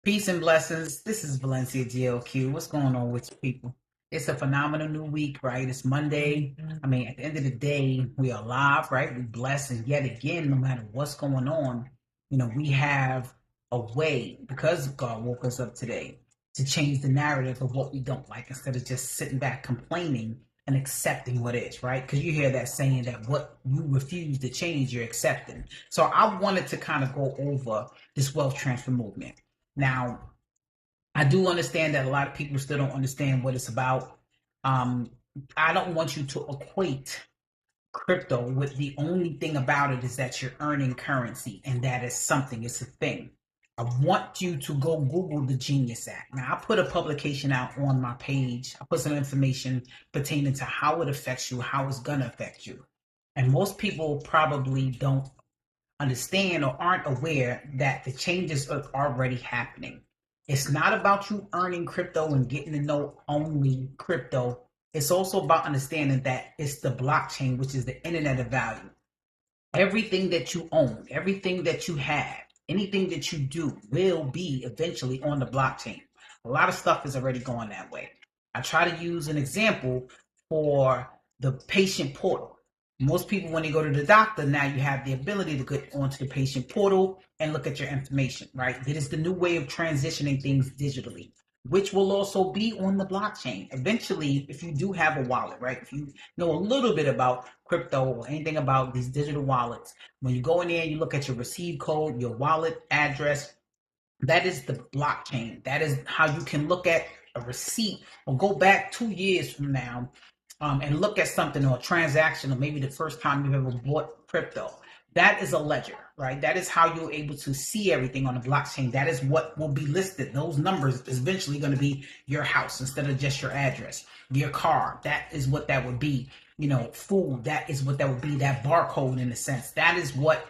Peace and blessings. This is Valencia GLQ. What's going on with you people? It's a phenomenal new week, right? It's Monday. I mean, at the end of the day, we are alive, right? We're blessed. And yet again, no matter what's going on, we have a way, because God woke us up today, to change the narrative of what we don't like instead of just sitting back complaining and accepting what is, right? Because you hear that saying that what you refuse to change, you're accepting. So I wanted to kind of go over this wealth transfer movement. Now, I do understand that a lot of people still don't understand what it's about. Um, I don't want you to equate crypto with the only thing about it is that you're earning currency, and that is something, it's a thing. I want you to go Google the Genius Act. Now, I put a publication out on my page. I put some information pertaining to how it affects you, how it's going to affect you. And most people probably don't understand or aren't aware that the changes are already happening. It's not about you earning crypto and getting to know only crypto. It's also about understanding that it's the blockchain, which is the internet of value. Everything that you own, everything that you have, anything that you do will be eventually on the blockchain. A lot of stuff is already going that way. I try to use an example for the patient portal. Most people, when they go to the doctor, now you have the ability to get onto the patient portal and look at your information, right? That is the new way of transitioning things digitally, which will also be on the blockchain. Eventually, if you do have a wallet, right? If you know a little bit about crypto or anything about these digital wallets, when you go in there and you look at your receive code, your wallet address, that is the blockchain. That is how you can look at a receipt or go back 2 years from now and look at something or a transaction, or maybe the first time you've ever bought crypto. That is a ledger, right? That is how you're able to see everything on the blockchain. That is what will be listed. Those numbers is eventually going to be your house instead of just your address. Your car, that is what that would be. Food, that is what that would be. That barcode, in a sense, that is what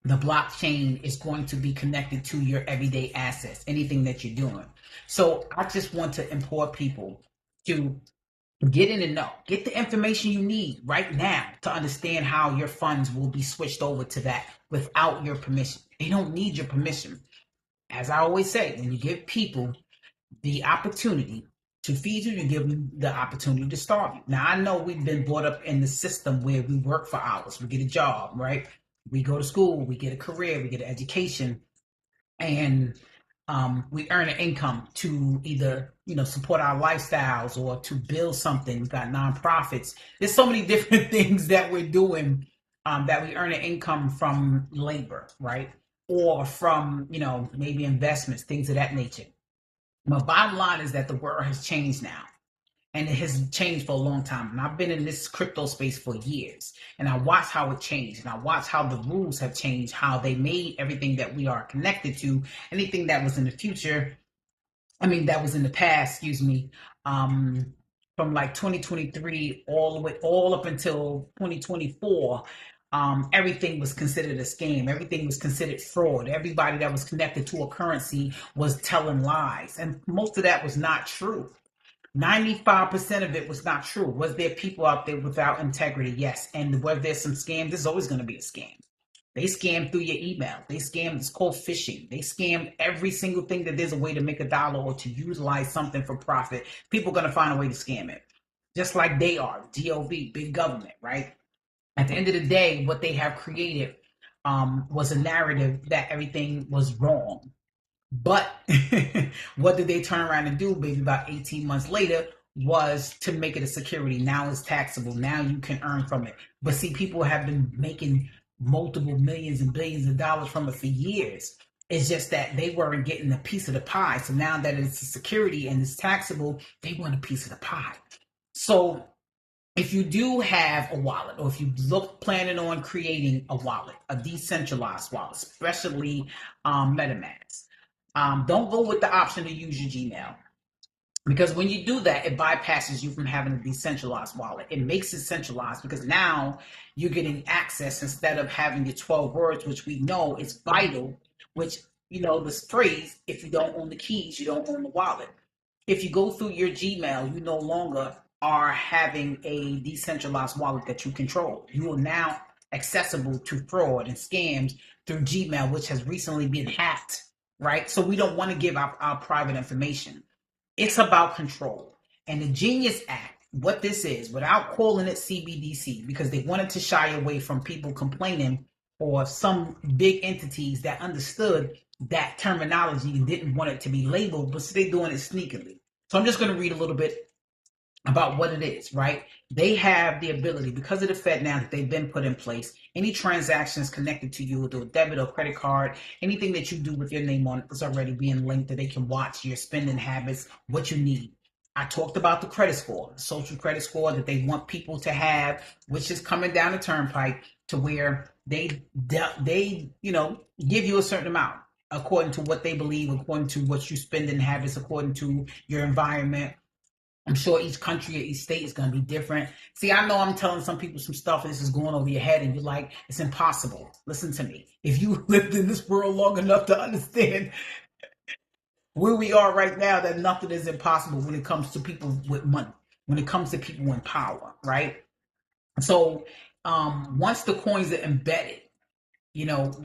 the blockchain is going to be connected to your everyday assets, anything that you're doing. So I just want to implore people to get in and know, get the information you need right now to understand how your funds will be switched over to that without your permission. They don't need your permission. As I always say, when you give people the opportunity to feed you, you give them the opportunity to starve you. Now, I know we've been brought up in the system where we work for hours, we get a job, right? We go to school, we get a career, we get an education, and we earn an income to either support our lifestyles or to build something. We've got nonprofits. There's so many different things that we're doing that we earn an income from labor, right? Or from maybe investments, things of that nature. My bottom line is that the world has changed now. And it has changed for a long time. And I've been in this crypto space for years. And I watch how it changed. And I watch how the rules have changed, how they made everything that we are connected to, anything that was in the future, that was in the past, excuse me, from like 2023 all up until 2024. Everything was considered a scam. Everything was considered fraud. Everybody that was connected to a currency was telling lies. And most of that was not true. 95% of it was not true. Was there people out there without integrity? Yes. And were there some scams? There's always going to be a scam. They scam through your email. They scam, it's called phishing. They scam every single thing that there's a way to make a dollar or to utilize something for profit. People are going to find a way to scam it. Just like they are, GOV, big government, right? At the end of the day, what they have created was a narrative that everything was wrong. But what did they turn around and do, baby, about 18 months later was to make it a security. Now it's taxable. Now you can earn from it. But see, people have been making multiple millions and billions of dollars from it for years. It's just that they weren't getting a piece of the pie. So now that it's a security and it's taxable, they want a piece of the pie. So if you do have a wallet, or if you planning on creating a wallet, a decentralized wallet, especially MetaMask, don't go with the option to use your Gmail, because when you do that, it bypasses you from having a decentralized wallet. It makes it centralized because now you're getting access instead of having your 12 words, which we know is vital, which, this phrase, if you don't own the keys, you don't own the wallet. If you go through your Gmail, you no longer are having a decentralized wallet that you control. You are now accessible to fraud and scams through Gmail, which has recently been hacked right? So we don't want to give our private information. It's about control. And the Genius Act, what this is, without calling it CBDC, because they wanted to shy away from people complaining or some big entities that understood that terminology and didn't want it to be labeled, but so they're doing it sneakily. So I'm just going to read a little bit about what it is, right? They have the ability, because of the Fed now that they've been put in place, any transactions connected to you through a debit or credit card, anything that you do with your name on it is already being linked, that they can watch your spending habits, what you need. I talked about the credit score, the social credit score that they want people to have, which is coming down the turnpike to where they give you a certain amount according to what they believe, according to what you spending habits, according to your environment. I'm sure each country or each state is going to be different. See, I know I'm telling some people some stuff and this is going over your head and you're like, it's impossible. Listen to me. If you lived in this world long enough to understand where we are right now, that nothing is impossible when it comes to people with money, when it comes to people in power, right? So once the coins are embedded,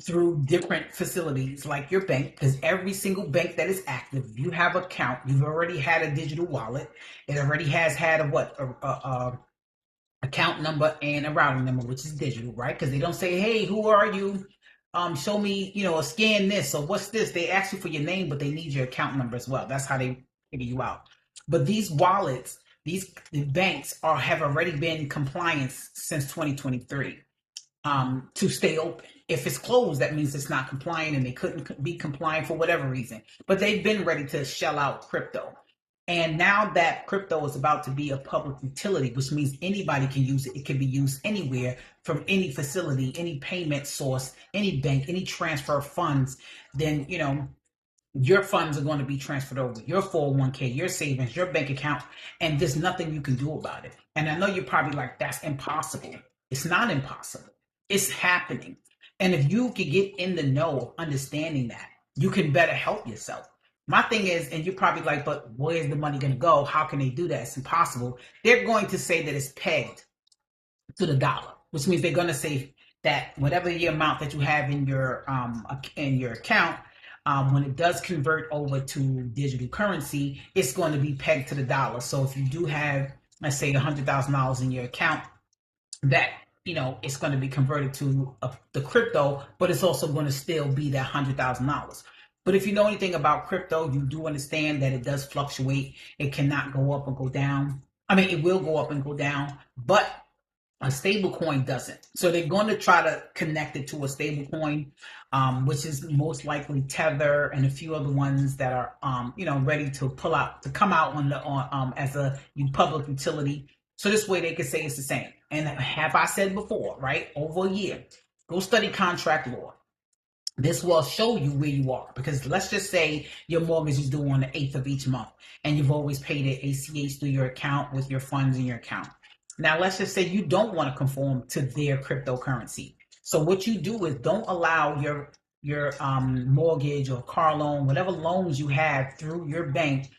through different facilities like your bank, because every single bank that is active, you have an account, you've already had a digital wallet. It already has had a account number and a routing number, which is digital, right? Because they don't say, hey, who are you? Show me, scan this or what's this? They ask you for your name, but they need your account number as well. That's how they figure you out. But these wallets, these banks have already been in compliance since 2023 to stay open. If it's closed, that means it's not compliant and they couldn't be compliant for whatever reason. But they've been ready to shell out crypto. And now that crypto is about to be a public utility, which means anybody can use it. It can be used anywhere from any facility, any payment source, any bank, any transfer of funds. Then, your funds are going to be transferred over, your 401k, your savings, your bank account, and there's nothing you can do about it. And I know you're probably like, that's impossible. It's not impossible. It's happening. And if you can get in the know of understanding that, you can better help yourself. My thing is, and you're probably like, but where's the money going to go? How can they do that? It's impossible. They're going to say that it's pegged to the dollar, which means they're going to say that whatever the amount that you have in your account, when it does convert over to digital currency, it's going to be pegged to the dollar. So if you do have, let's say, $100,000 in your account, that it's going to be converted to the crypto, but it's also going to still be that $100,000. But if you know anything about crypto, you do understand that it does fluctuate. It cannot go up or go down. I mean, it will go up and go down, but a stable coin doesn't. So they're going to try to connect it to a stable coin, which is most likely Tether and a few other ones that are, ready to come out as a public utility. So this way they can say it's the same. And have I said before, right? Over a year, go study contract law. This will show you where you are, because let's just say your mortgage is due on the 8th of each month and you've always paid it ACH through your account with your funds in your account. Now, let's just say you don't want to conform to their cryptocurrency. So what you do is don't allow your mortgage or car loan, whatever loans you have through your bank,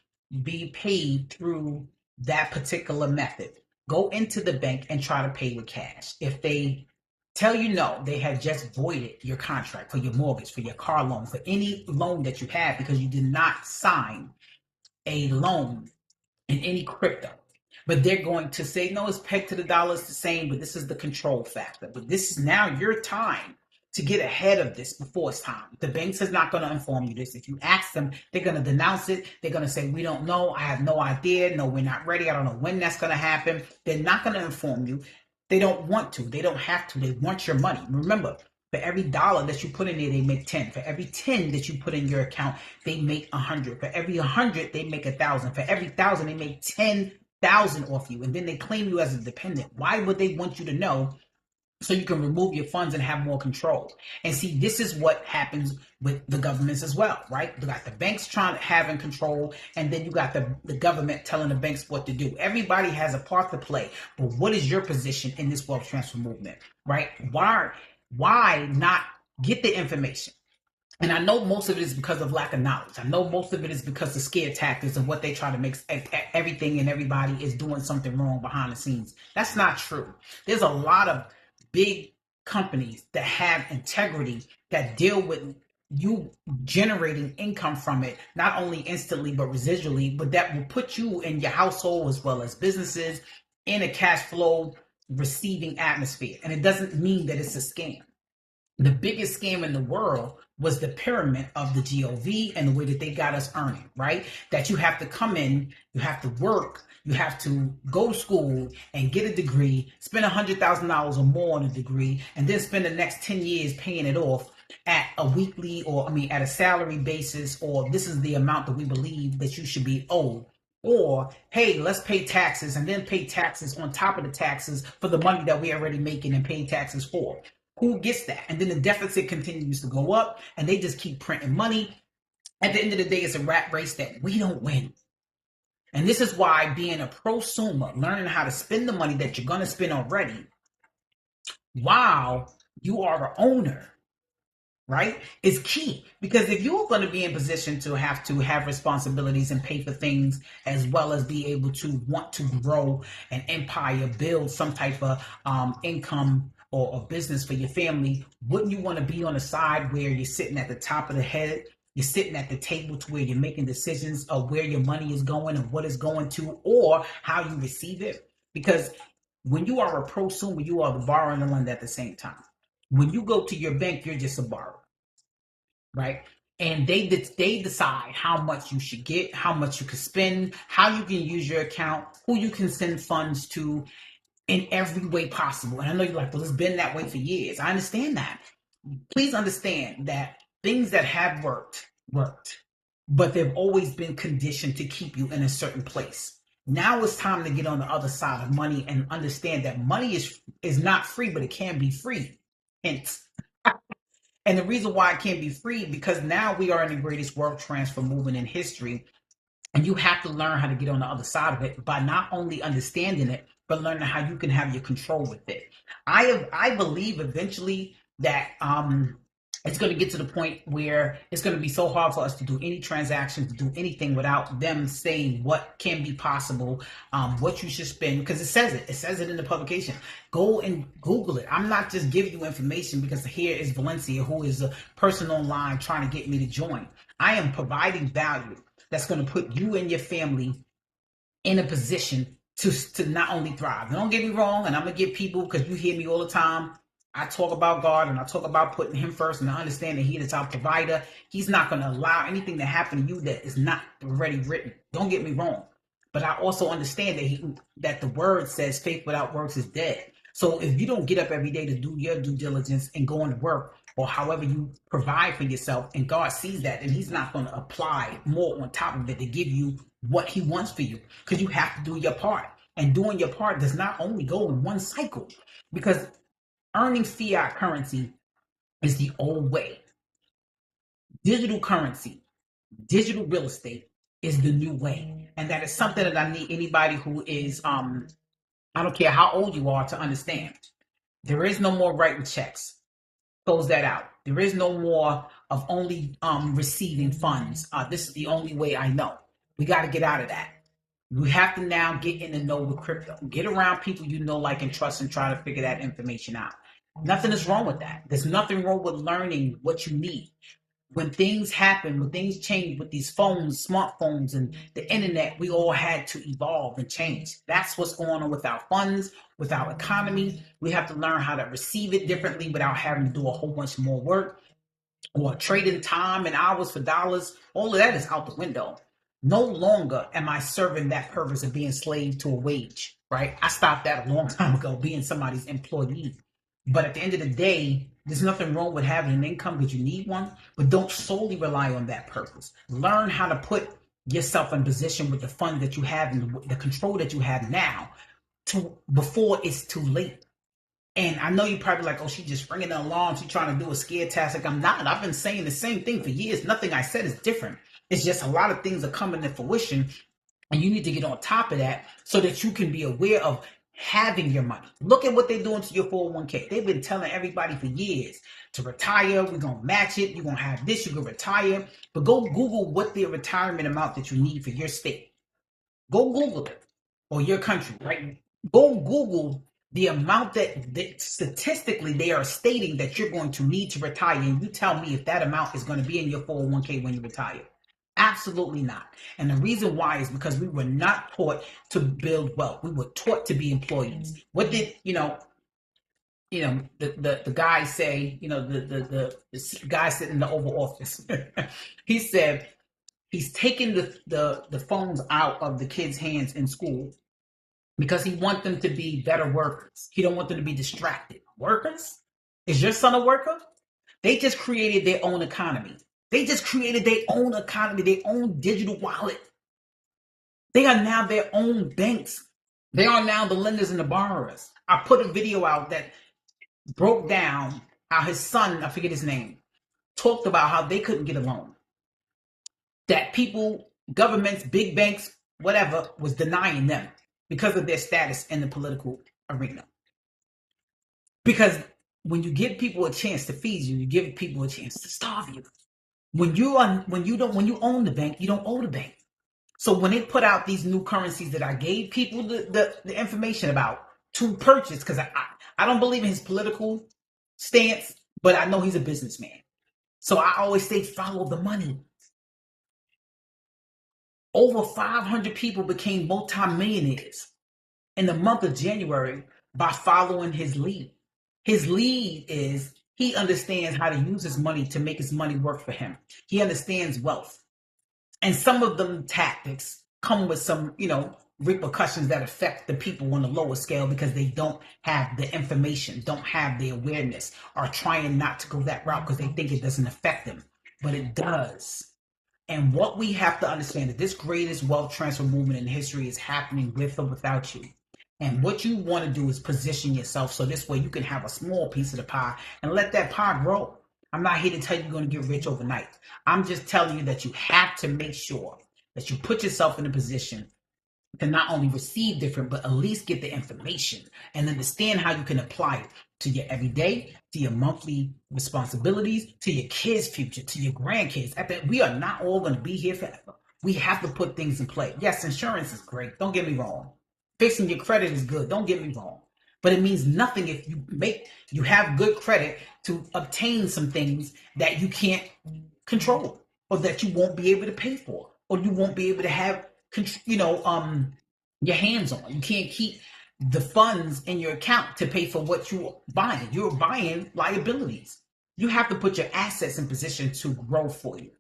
be paid through that particular method. Go into the bank and try to pay with cash. If they tell you no, they have just voided your contract for your mortgage, for your car loan, for any loan that you have, because you did not sign a loan in any crypto. But they're going to say, no, it's pegged to the dollar, it's the same, but this is the control factor. But this is now your time to get ahead of this before it's time. The banks is not going to inform you this. If you ask them, they're going to denounce it. They're going to say, we don't know. I have no idea. No, we're not ready. I don't know when that's going to happen. They're not going to inform you. They don't want to. They don't have to. They want your money. Remember, for every dollar that you put in there, they make 10. For every 10 that you put in your account, they make 100. For every 100, they make 1,000. For every 1,000, they make 10,000 off you. And then they claim you as a dependent. Why would they want you to know? So you can remove your funds and have more control. And see, this is what happens with the governments as well, right? You got the banks trying to have in control, and then you got the government telling the banks what to do. Everybody has a part to play, but what is your position in this wealth transfer movement, right? Why not get the information? And I know most of it is because of lack of knowledge. I know most of it is because of scare tactics and what they try to make everything and everybody is doing something wrong behind the scenes. That's not true. There's a lot of big companies that have integrity, that deal with you generating income from it, not only instantly but residually, but that will put you and your household as well as businesses in a cash flow receiving atmosphere. And it doesn't mean that it's a scam. The biggest scam in the world was the pyramid of the GOV and the way that they got us earning, right? That you have to come in, you have to work, you have to go to school and get a degree, spend $100,000 or more on a degree, and then spend the next 10 years paying it off at a weekly at a salary basis, or this is the amount that we believe that you should be owed. Or, hey, let's pay taxes and then pay taxes on top of the taxes for the money that we're already making and paying taxes for. Who gets that? And then the deficit continues to go up and they just keep printing money. At the end of the day, it's a rat race that we don't win. And this is why being a prosumer, learning how to spend the money that you're going to spend already while you are an owner, right, is key. Because if you're going to be in position to have responsibilities and pay for things, as well as be able to want to grow an empire, build some type of income or a business for your family, wouldn't you want to be on a side where you're sitting at the top of the head, you're sitting at the table to where you're making decisions of where your money is going and what it's going to, or how you receive it? Because when you are a prosumer, you are the borrower and the lender at the same time. When you go to your bank, you're just a borrower, right? And they decide how much you should get, how much you can spend, how you can use your account, who you can send funds to in every way possible. And I know you're like, well, it's been that way for years. I understand that. Please understand that things that have worked, but they've always been conditioned to keep you in a certain place. Now it's time to get on the other side of money and understand that money is not free, but it can be free. Hence. And the reason why it can't be free, because now we are in the greatest wealth transfer movement in history. And you have to learn how to get on the other side of it by not only understanding it, but learning how you can have your control with it. I believe eventually that it's going to get to the point where it's going to be so hard for us to do any transaction, to do anything without them saying what can be possible, what you should spend, because it says it in the publication. Go and Google it. I'm not just giving you information because here is Valencia, who is a person online trying to get me to join. I am providing value that's going to put you and your family in a position to not only thrive. Now, don't get me wrong, and I'm going to get people, because you hear me all the time, I talk about God and I talk about putting him first, and I understand that he is our provider. He's not going to allow anything to happen to you that is not already written. Don't get me wrong. But I also understand that the word says faith without works is dead. So if you don't get up every day to do your due diligence and go into work, or however you provide for yourself, and God sees that, and he's not going to apply more on top of it to give you what he wants for you, because you have to do your part. And doing your part does not only go in one cycle, because earning fiat currency is the old way. Digital currency, digital real estate is the new way. And that is something that I need anybody who is, I don't care how old you are, to understand. There is no more writing checks. Close that out. There is no more of only receiving funds. This is the only way I know. We got to get out of that. We have to now get in the know with crypto. Get around people you know, like, and trust, and try to figure that information out. Nothing is wrong with that. There's nothing wrong with learning what you need. When things happen, when things change with these phones, smartphones, and the internet, we all had to evolve and change. That's what's going on with our funds, with our economy. We have to learn how to receive it differently without having to do a whole bunch more work, or trading time and hours for dollars. All of that is out the window. No longer am I serving that purpose of being slave to a wage, right? I stopped that a long time ago, being somebody's employee. But at the end of the day, there's nothing wrong with having an income because you need one, but don't solely rely on that purpose. Learn how to put yourself in position with the fund that you have and the control that you have now, to before it's too late. And I know you're probably like, oh, she's just ringing the alarm. She's trying to do a scare tactic. I'm not. I've been saying the same thing for years. Nothing I said is different. It's just a lot of things are coming to fruition, and you need to get on top of that so that you can be aware of having your money. Look at what they're doing to your 401k. They've been telling everybody for years to retire. We're going to match it. You're going to have this. You can retire. But go Google what the retirement amount that you need for your state. Go Google it, or your country, right? Go Google the amount that statistically they are stating that you're going to need to retire, and you tell me if that amount is going to be in your 401k when you retire. Absolutely not. And the reason why is because we were not taught to build wealth. We were taught to be employees. What did the guy say? The guy sitting in the Oval Office. He said he's taking the phones out of the kids' hands in school because he wants them to be better workers. He don't want them to be distracted. Workers? Is your son a worker? They just created their own economy. They just created their own economy, their own digital wallet. They are now their own banks. They are now the lenders and the borrowers. I put a video out that broke down how his son, I forget his name, talked about how they couldn't get a loan. That people, governments, big banks, whatever, was denying them because of their status in the political arena. Because when you give people a chance to feed you, you give people a chance to starve you. When you own the bank, you don't owe the bank. So when they put out these new currencies that I gave people the information about to purchase, because I don't believe in his political stance, but I know he's a businessman. So I always say follow the money. Over 500 people became multimillionaires in the month of January by following his lead. His lead is he understands how to use his money to make his money work for him. He understands wealth. And some of them tactics come with some, repercussions that affect the people on the lower scale because they don't have the information, don't have the awareness, are trying not to go that route because they think it doesn't affect them. But it does. And what we have to understand is this greatest wealth transfer movement in history is happening with or without you. And what you want to do is position yourself so this way you can have a small piece of the pie and let that pie grow. I'm not here to tell you you're going to get rich overnight. I'm just telling you that you have to make sure that you put yourself in a position to not only receive different, but at least get the information and understand how you can apply it to your everyday, to your monthly responsibilities, to your kids' future, to your grandkids. We are not all going to be here forever. We have to put things in play. Yes, insurance is great. Don't get me wrong. Fixing your credit is good. Don't get me wrong. But it means nothing if you have good credit to obtain some things that you can't control or that you won't be able to pay for or you won't be able to have your hands on. You can't keep the funds in your account to pay for what you're buying. You're buying liabilities. You have to put your assets in position to grow for you.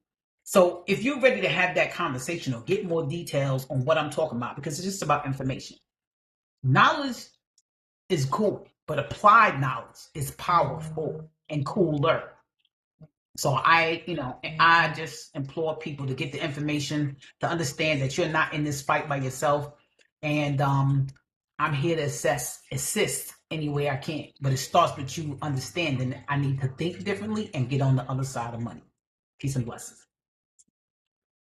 So if you're ready to have that conversation or get more details on what I'm talking about, because it's just about information. Knowledge is cool, but applied knowledge is powerful and cooler. So I just implore people to get the information, to understand that you're not in this fight by yourself. And I'm here to assist any way I can. But it starts with you understanding that I need to think differently and get on the other side of money. Peace and blessings.